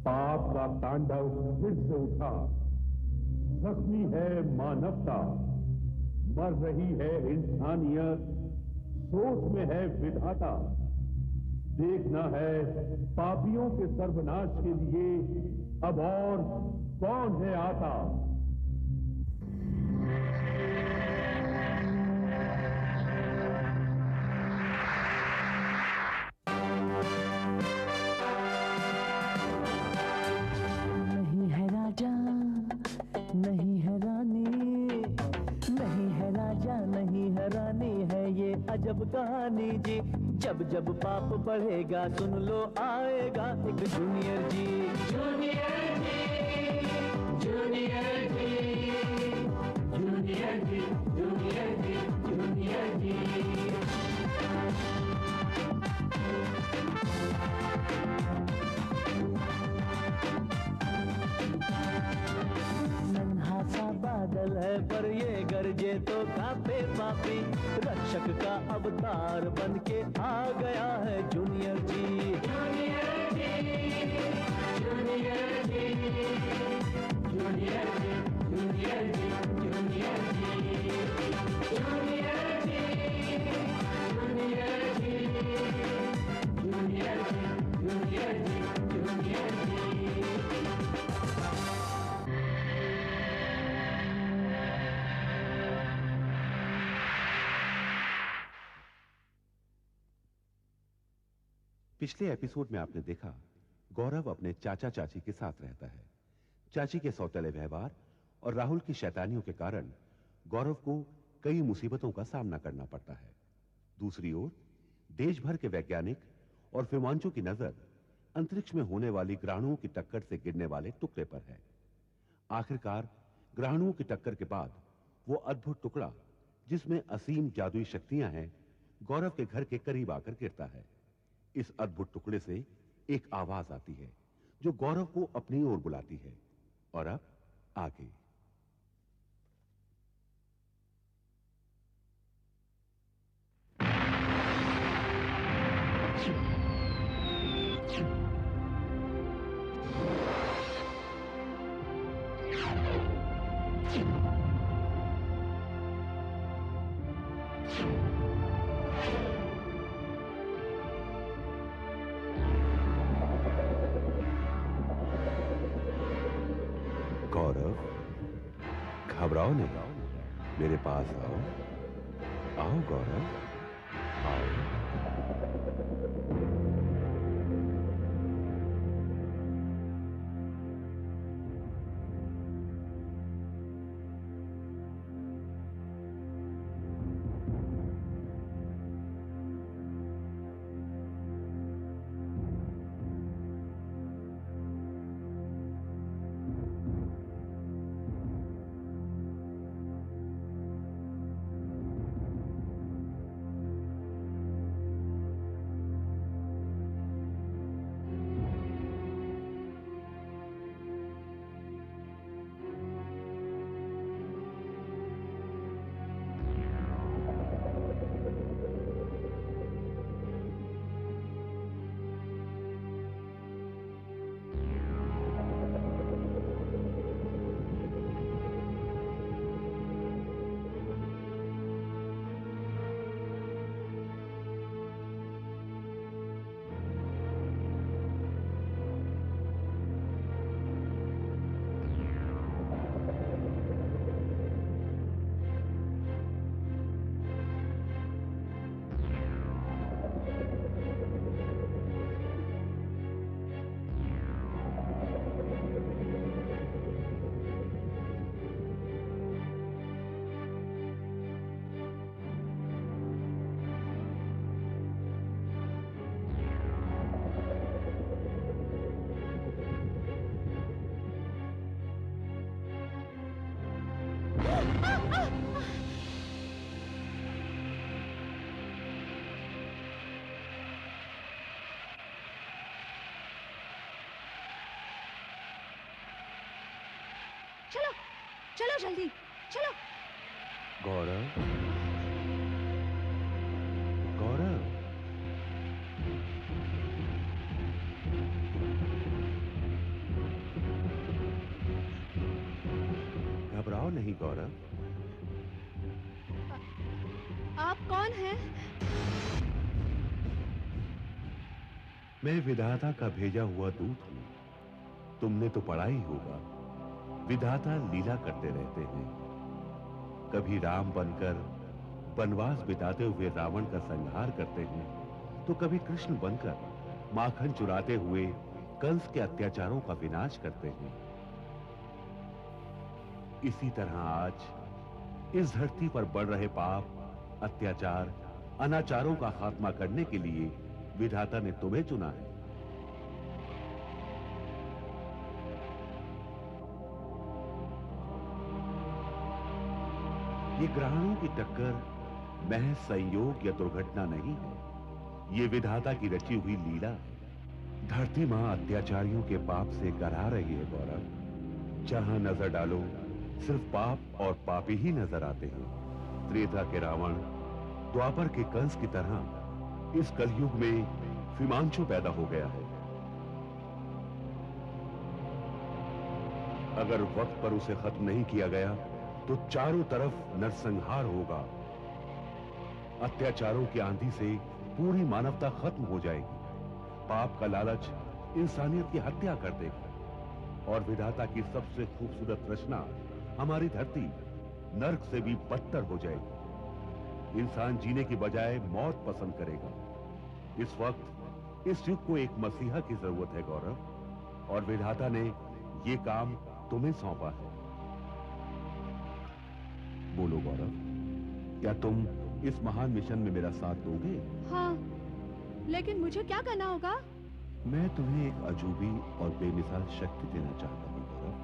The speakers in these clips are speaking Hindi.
पाप का तांडव फिर से उठा। जख्मी है मानवता, मर रही है इंसानियत, सोच में है विधाता। देखना है पापियों के सर्वनाश के लिए अब और कौन है आता। नहीं है राजा, नहीं है रानी, नहीं है राजा, नहीं है रानी, है ये अजब कहानी जी। जब जब पाप बढ़ेगा सुन लो आएगा एक जूनियर जी। जूनियर जी, जूनियर जी, जूनियर जी, जूनियर जी, जूनियर जी। नन्हा सा बादल है पर ये गरजे तो कांपे पापी। रक्षक का अवतार बन के आ गया है जूनियर जी। जूनियर जी, जूनियर जी, जूनियर जी, जूनियर जी, जूनियर जी, जूनियर जी, जूनियर जी, जूनियर जी, जूनियर जी, जूनियर जी। पिछले एपिसोड में आपने देखा गौरव अपने चाचा चाची के साथ रहता है। चाची के सौतेले व्यवहार और राहुल की शैतानियों के कारण गौरव को कई मुसीबतों का सामना करना पड़ता है। दूसरी ओर देश भर के वैज्ञानिक और विमानों की नजर अंतरिक्ष में होने वाली ग्रहणों की टक्कर से गिरने वाले टुकड़े पर है। आखिरकार ग्रहणों की टक्कर के बाद वो अद्भुत टुकड़ा जिसमें असीम जादुई शक्तियां हैं गौरव के घर के करीब आकर गिरता है। इस अद्भुत टुकड़े से एक आवाज आती है जो गौरव को अपनी ओर बुलाती है। और अब आगे गौरव, घबराओ नहीं, मेरे पास आओ। आओ गौरव, आओ। चलो चलो जल्दी चलो। गौरव, गौरव, घबराओ नहीं गौरव। आप कौन हैं? मैं विधाता का भेजा हुआ दूत हूं। तुमने तो पढ़ा ही होगा, विधाता लीला करते रहते हैं। कभी राम बनकर वनवास बिताते हुए रावण का संहार करते हैं, तो कभी कृष्ण बनकर माखन चुराते हुए कंस के अत्याचारों का विनाश करते हैं। इसी तरह आज इस धरती पर बढ़ रहे पाप, अत्याचार, अनाचारों का खात्मा करने के लिए विधाता ने तुम्हें चुना है। ये ग्रहणों की टक्कर महज संयोग या दुर्घटना नहीं है, ये विधाता की रची हुई लीला है। धरती मां अत्याचारियों के पाप से करा रही है गौरव। जहां नजर डालो सिर्फ पाप और पापी ही नजर आते हैं। त्रेता के रावण, द्वापर के कंस की तरह इस कलयुग में हिमांशु पैदा हो गया है। अगर वक्त पर उसे खत्म नहीं किया गया तो चारों तरफ नरसंहार होगा। अत्याचारों की आंधी से पूरी मानवता खत्म हो जाएगी। पाप का लालच इंसानियत की हत्या कर देगा और विधाता की सबसे खूबसूरत रचना हमारी धरती नर्क से भी बदतर हो जाएगी। इंसान जीने की बजाय मौत पसंद करेगा। इस वक्त इस युग को एक मसीहा की जरूरत है गौरव, और विधाता ने ये काम तुम्हें सौंपा है। बोलो गौरव, क्या तुम इस महान मिशन में मेरा साथ दोगे? हाँ, लेकिन मुझे क्या करना होगा? मैं तुम्हें एक अजूबी और बेमिसाल शक्ति देना चाहता हूं गौरव।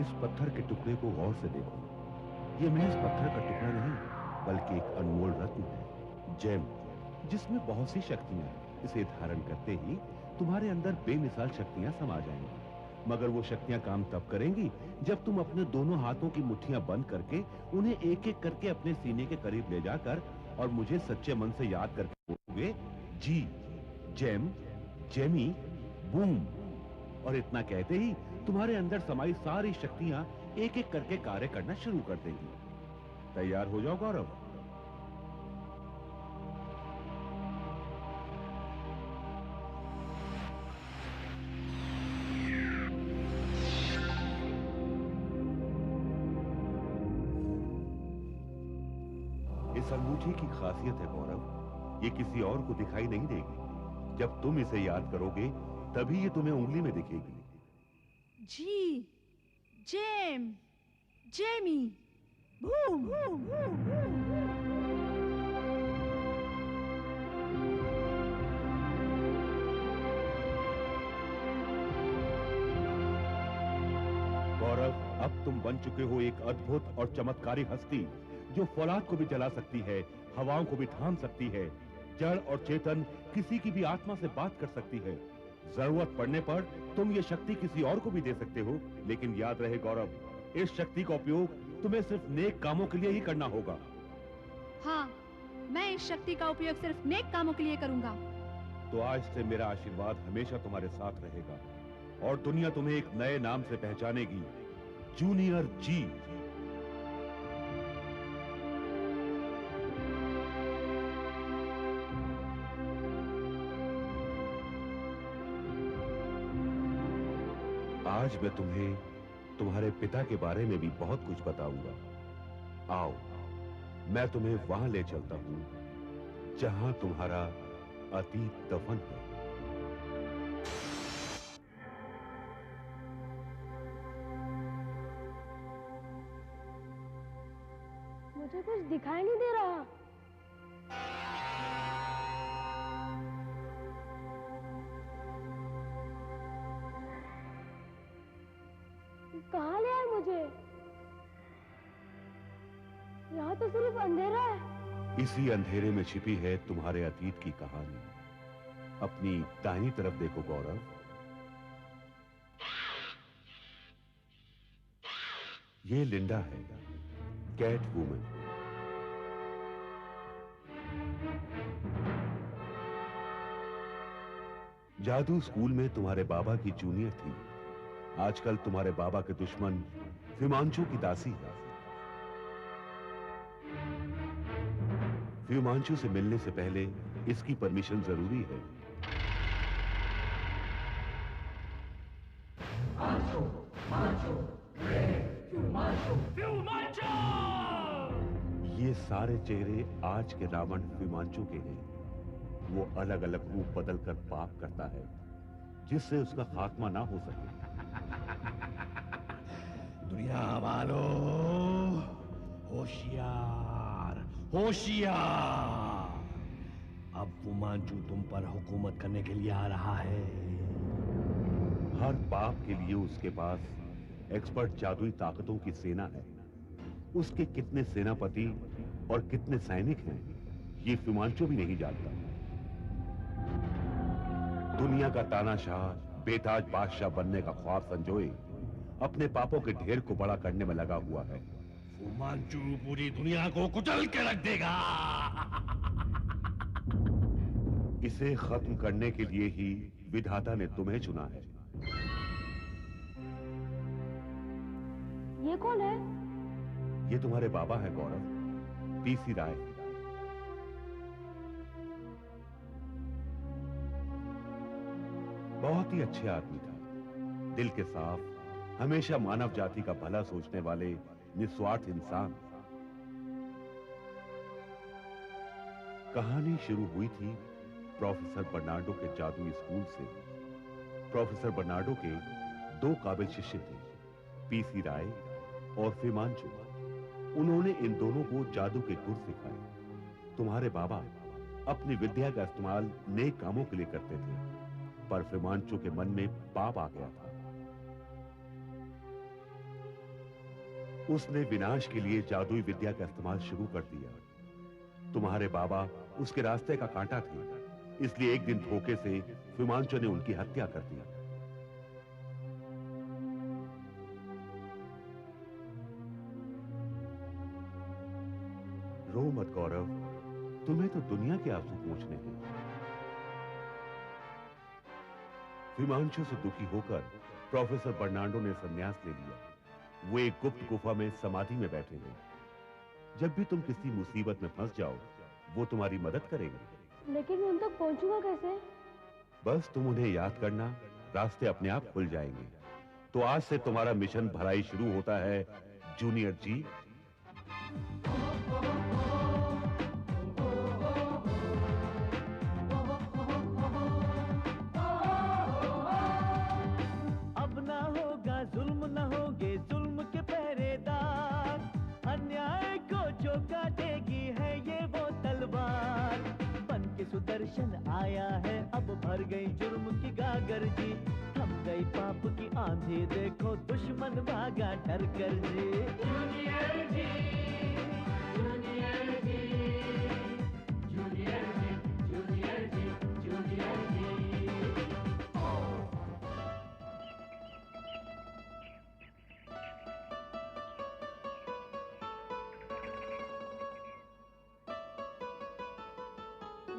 इस पत्थर के टुकड़े को गौर से देखो। ये महज पत्थर का टुकड़ा नहीं, बल्कि एक अनमोल रत्न है, जेम, जिसमें बहुत सी शक्तियां हैं। इसे धारण करते ही तुम्हारे अंदर बेमिसाल शक्तियां समा जाएंगी। मगर वो शक्तियां काम तब करेंगी जब तुम अपने दोनों हाथों की मुट्ठियां बंद करके उन्हें एक एक करके अपने सीने के करीब ले जाकर और मुझे सच्चे मन से याद करके बोलोगे, जी, जेम, जेमी, बूम। और इतना कहते ही तुम्हारे अंदर समाई सारी शक्तियां एक एक करके कार्य करना शुरू कर देंगी। तैयार हो जाओ गौरव। इस अंगूठी की खासियत है गौरव, ये किसी और को दिखाई नहीं देगी। जब तुम इसे याद करोगे तभी ये तुम्हें उंगली में दिखेगी। जी, जेम, जेमी, बूम। गौरव, अब तुम बन चुके हो एक अद्भुत और चमत्कारी हस्ती, जो फौलाद को भी जला सकती है, हवाओं को भी थाम सकती है, जड़ और चेतन किसी की भी आत्मा से बात कर सकती है। जरूरत पड़ने पर तुम ये शक्ति किसी और को भी दे सकते हो, लेकिन याद रहे गौरव, इस शक्ति का उपयोग तुम्हें सिर्फ नेक कामों के लिए ही करना होगा। हाँ, मैं इस शक्ति का उपयोग सिर्फ नेक कामों के लिए करूंगा। तो आज से मेरा आशीर्वाद हमेशा तुम्हारे साथ रहेगा और दुनिया तुम्हें एक नए नाम से पहचानेगी, जूनियर जी। आज मैं तुम्हें तुम्हारे पिता के बारे में भी बहुत कुछ बताऊंगा। आओ, मैं तुम्हें वहां ले चलता हूं जहां तुम्हारा अतीत दफन है। मुझे कुछ दिखाई नहीं दे रहा। कहाँ ले आए मुझे? यहाँ तो सिर्फ अंधेरा है। इसी अंधेरे में छिपी है तुम्हारे अतीत की कहानी। अपनी दाहिनी तरफ देखो गौरव। ये लिंडा है, कैट वुमन। जादू स्कूल में तुम्हारे बाबा की जूनियर थी। आजकल तुम्हारे बाबा के दुश्मन फिमांचू की दासी है। फिमांचू से मिलने से पहले इसकी परमिशन जरूरी है। ये सारे चेहरे आज के रावण फिमांचू के हैं। वो अलग अलग रूप बदलकर पाप करता है जिससे उसका खात्मा ना हो सके। दुनिया वालों, होशियार होशियार, अब फुमांचू तुम पर हुकूमत करने के लिए आ रहा है। हर पाप के लिए उसके पास एक्सपर्ट जादुई ताकतों की सेना है। उसके कितने सेनापति और कितने सैनिक हैं ये फिमांचू भी नहीं जानता। दुनिया का तानाशाह बेताज बादशाह बनने का ख्वाब संजोए अपने पापों के ढेर को बड़ा करने में लगा हुआ है। फुमांचू पूरी दुनिया को कुचल के रख देगा। इसे खत्म करने के लिए ही विधाता ने तुम्हें चुना है। ये कौन है? ये तुम्हारे बाबा है गौरव, पीसी राय। बहुत ही अच्छे आदमी था, दिल के साफ, हमेशा मानव जाति का भला सोचने वाले निस्वार्थ इंसान। कहानी शुरू हुई थी प्रोफेसर बर्नार्डो के जादुई स्कूल से। प्रोफेसर बर्नार्डो के दो काबिल शिष्य थे, पीसी राय और फिमांचू। उन्होंने इन दोनों को जादू के गुर सिखाए। तुम्हारे बाबा अपनी विद्या का इस्तेमाल नेक कामों के लिए करते थे, पर फिमांचू के मन में पाप आ गया था। उसने विनाश के लिए जादुई विद्या का इस्तेमाल शुरू कर दिया। तुम्हारे बाबा उसके रास्ते का कांटा थे, इसलिए एक दिन धोखे से फिमांचू ने उनकी हत्या कर दी। रो मत गौरव, तुम्हें तो दुनिया के आंसू पोंछने हैं। फिमांचू से दुखी होकर प्रोफेसर बर्नार्डो ने संन्यास ले लिया। वो एक गुप्त गुफा में समाधि में बैठे हैं। जब भी तुम किसी मुसीबत में फंस जाओ, वो तुम्हारी मदद करेंगे। लेकिन मैं उन तक पहुंचूंगा कैसे? बस तुम उन्हें याद करना, रास्ते अपने आप खुल जाएंगे। तो आज से तुम्हारा मिशन भलाई शुरू होता है, जूनियर जी। अब ना होगा जुल्म, ना होगे जुल्म के पहरेदार। अन्याय को जो काटेगी है ये वो तलवार। बन के सुदर्शन आया है, अब भर गई जुर्म की गागर जी। थम गई पाप की आंधी, देखो दुश्मन भागा डर कर जी। जूनियर जी, जूनियर जी, जूनियर जी, जूनियर जी, जूनियर जी।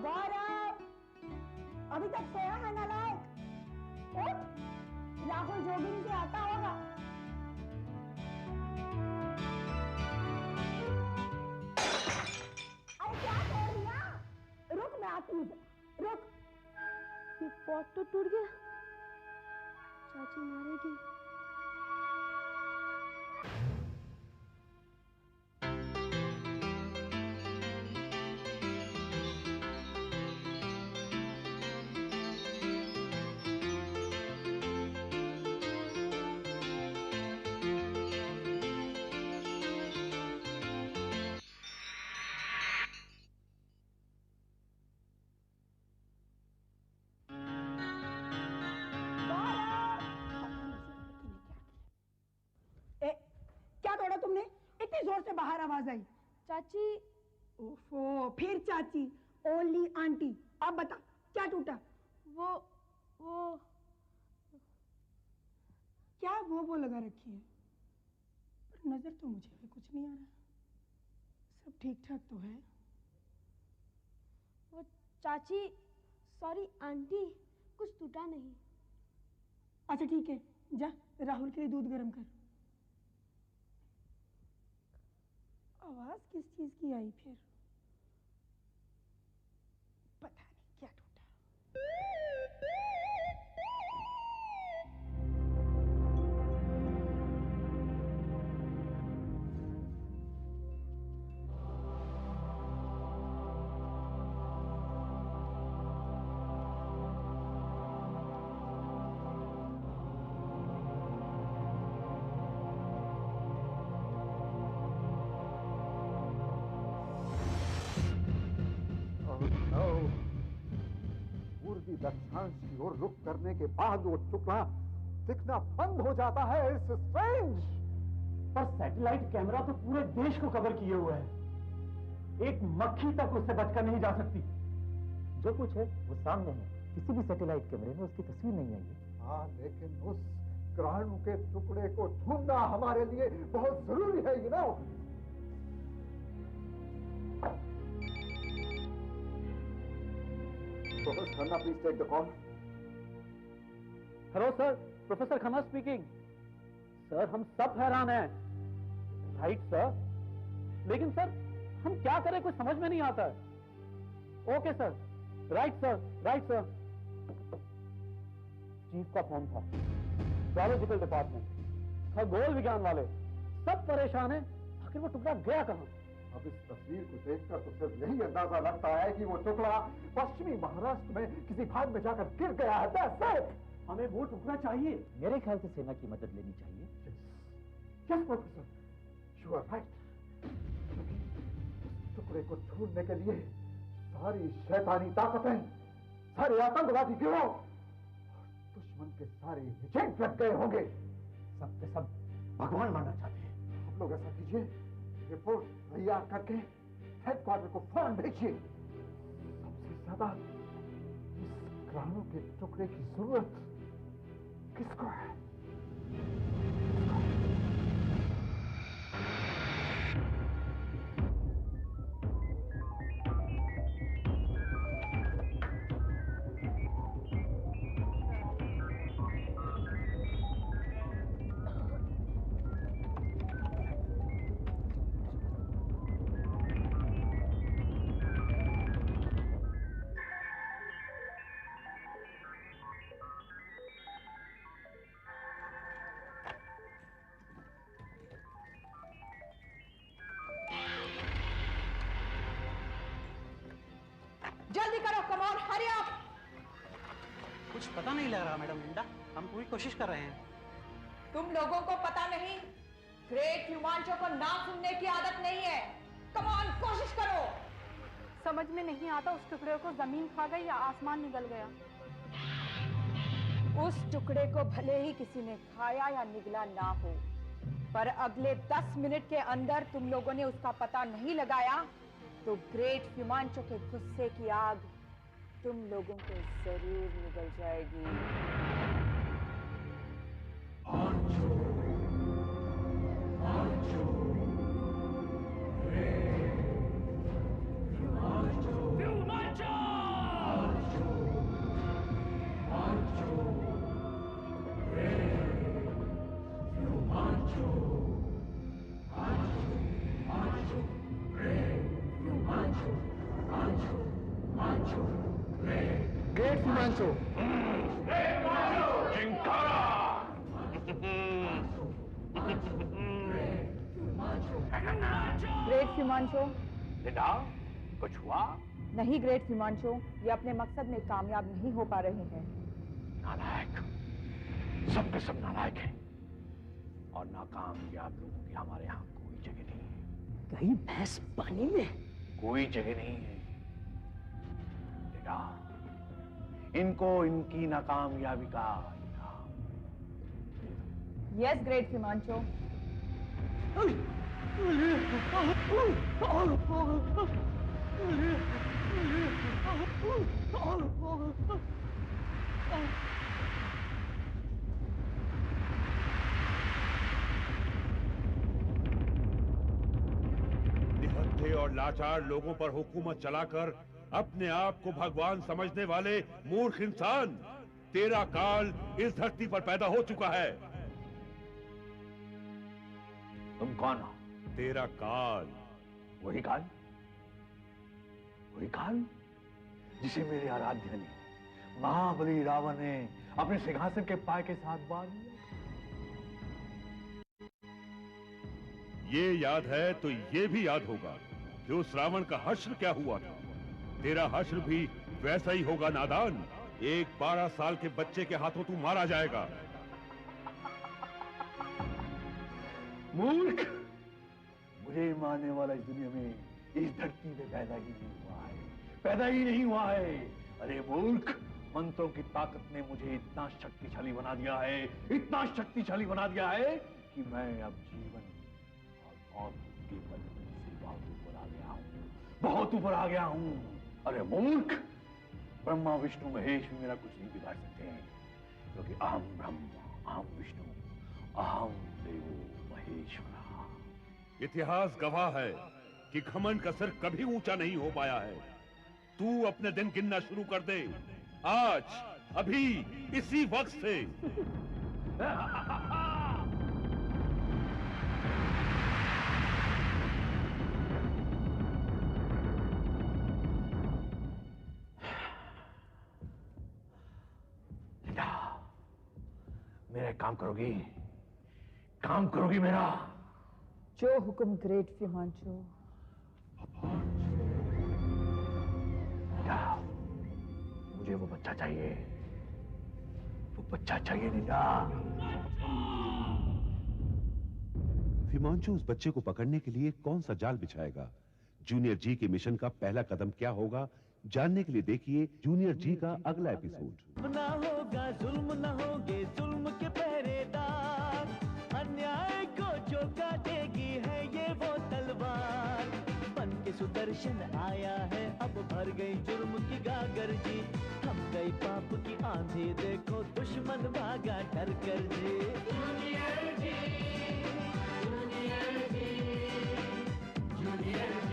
गौरव, अभी तक सोया है नालायक? उठ, राहुल जॉगिंग से आता होगा। अरे क्या तोड़ दिया? रुक, मैं आती हूँ। रुक। ये पॉट तो टूट गया। चाची मारेगी। क्या तोड़ा तुमने? इतनी जोर से बाहर आवाज आई। चाची, ओफो, फिर चाची, ओनली आंटी। अब बता क्या टूटा? वो क्या वो लगा रखी है? पर नजर तो मुझे भी कुछ नहीं आ रहा। सब ठीक ठाक तो है। वो चाची, सॉरी आंटी, कुछ टूटा नहीं। अच्छा ठीक है, जा राहुल के लिए दूध गर्म कर। आवाज किस चीज की आई फिर? पता नहीं क्या टूटा। पूर्वी दक्षांश की ओर रुख करने के बाद वो टुकड़ा दिखना बंद हो जाता है। It's strange. पर सैटेलाइट कैमरा तो पूरे देश को कवर किए हुए है, एक मक्खी तक उससे बचकर नहीं जा सकती। जो कुछ है वो सामने है, किसी भी सैटेलाइट कैमरे में उसकी तस्वीर नहीं आई है। हाँ, लेकिन उस ग्रहण के टुकड़े को ढूंढना हमारे लिए बहुत जरूरी है, you know. Professor Khanna, please take the call. Hello sir, professor Khanna speaking. Sir हम सब हैरान हैं। राइट सर, लेकिन सर हम क्या करें, कुछ समझ में नहीं आता है। Okay sir, right sir, right sir. Chief का फोन था, बायोलॉजिकल डिपार्टमेंट, खगोल विज्ञान वाले सब परेशान हैं। आखिर वो टुकड़ा गया कहां? अब इस तस्वीर को देखकर तो सिर्फ यही अंदाजा लगता है कि वो टुकड़ा पश्चिमी महाराष्ट्र में किसी भाग में जाकर गिर गया है। That's it! हमें वो टुकड़ा चाहिए। मेरे ख्याल से सेना की मदद लेनी चाहिए। Yes, professor, you are right. टुकड़े को ढूंढने के लिए सारी शैतानी ताकतें, सारे आतंकवादी गिरोह, दुश्मन के सारे एजेंट लग गए होंगे। सब के सब भगवान मानना चाहते हैं। आप लोग ऐसा कीजिए, रिपोर्ट तैयार करके हेडक्वार्टर को फौरन भेजिए। सबसे ज्यादा इस ग्रहणों के टुकड़े की जरूरत किसको है? जल्दी करो, कम ऑन, हरी अप। कुछ पता नहीं लग रहा मैडम लिंडा, हम पूरी कोशिश कर रहे हैं। तुम लोगों को पता नहीं, ग्रेट ह्यूमांचो को ना सुनने की आदत नहीं है। कम ऑन, कोशिश करो। समझ में नहीं आता उस टुकड़े को जमीन खा गई या आसमान निगल गया। उस टुकड़े को भले ही किसी ने खाया या निगला ना हो, पर अगले 10 मिनट के अंदर तुम लोगों ने उसका पता नहीं लगाया तो ग्रेट ह्यूमांचो के गुस्से की आग तुम लोगों को जरूर निगल जाएगी। ग्रेट ह्यूमांचो। ग्रेट ह्यूमांचो, लिंडा, कुछ हुआ? नहीं ग्रेट ह्यूमांचो, ये अपने मकसद में कामयाब नहीं हो पा रहे हैं। नालायक, सब के सब नालायक हैं और नाकामयाब लोगों की हमारे यहाँ कोई जगह नहीं है। कहीं भैंस पानी में? कोई जगह नहीं है। लिंडा, इनको इनकी नाकामयाबी का इनाम। Yes great ह्यूमांचो। निहत्थे और लाचार लोगों पर हुकूमत चलाकर अपने आप को भगवान समझने वाले मूर्ख इंसान, तेरा काल इस धरती पर पैदा हो चुका है। तुम कौन हो? तेरा काल। वही काल जिसे मेरे आराध्य ने, महाबली रावण ने अपने सिंहासन के पाय के साथ बांध लिया। ये याद है तो ये भी याद होगा कि उस रावण का हश्र क्या हुआ था। तेरा हश्र भी वैसा ही होगा नादान। एक 12 साल के बच्चे के हाथों तू मारा जाएगा। मूर्ख, मुझे मारने वाला इस दुनिया में, इस धरती में पैदा ही नहीं हुआ है। अरे मूर्ख, मंत्रों की ताकत ने मुझे इतना शक्तिशाली बना दिया है कि मैं अब जीवन और मौत के बंधन से बहुत ऊपर आ गया हूं। अरे मूर्ख, ब्रह्मा विष्णु महेश भी मेरा कुछ नहीं बिगाड़ सकते हैं, क्योंकि अहम ब्रह्म, अहम विष्णु, अहम देवो महेश्वरा। इतिहास गवाह है कि घमंड का सिर कभी ऊंचा नहीं हो पाया है। तू अपने दिन गिनना शुरू कर दे, आज, अभी, इसी वक्त से। मेरा काम करोगी मेरा? जो हुक्म ग्रेट फिमांचो। मुझे वो बच्चा चाहिए नीता। फिमांचो उस बच्चे को पकड़ने के लिए कौन सा जाल बिछाएगा? जूनियर जी के मिशन का पहला कदम क्या होगा? जानने के लिए देखिए जूनियर जी का अगला एपिसोड। ना होगा जुल्म, ना होगे जुल्म के पहरेदार, अन्याय को जो काटेगी है ये वो तलवार। बन के सुदर्शन आया है, अब भर गई जुर्म की गागर जी, हम गई पाप की आंधी, देखो दुश्मन भागा डर कर जी। जूनियर जी, जूनियर जी, जूनियर जी।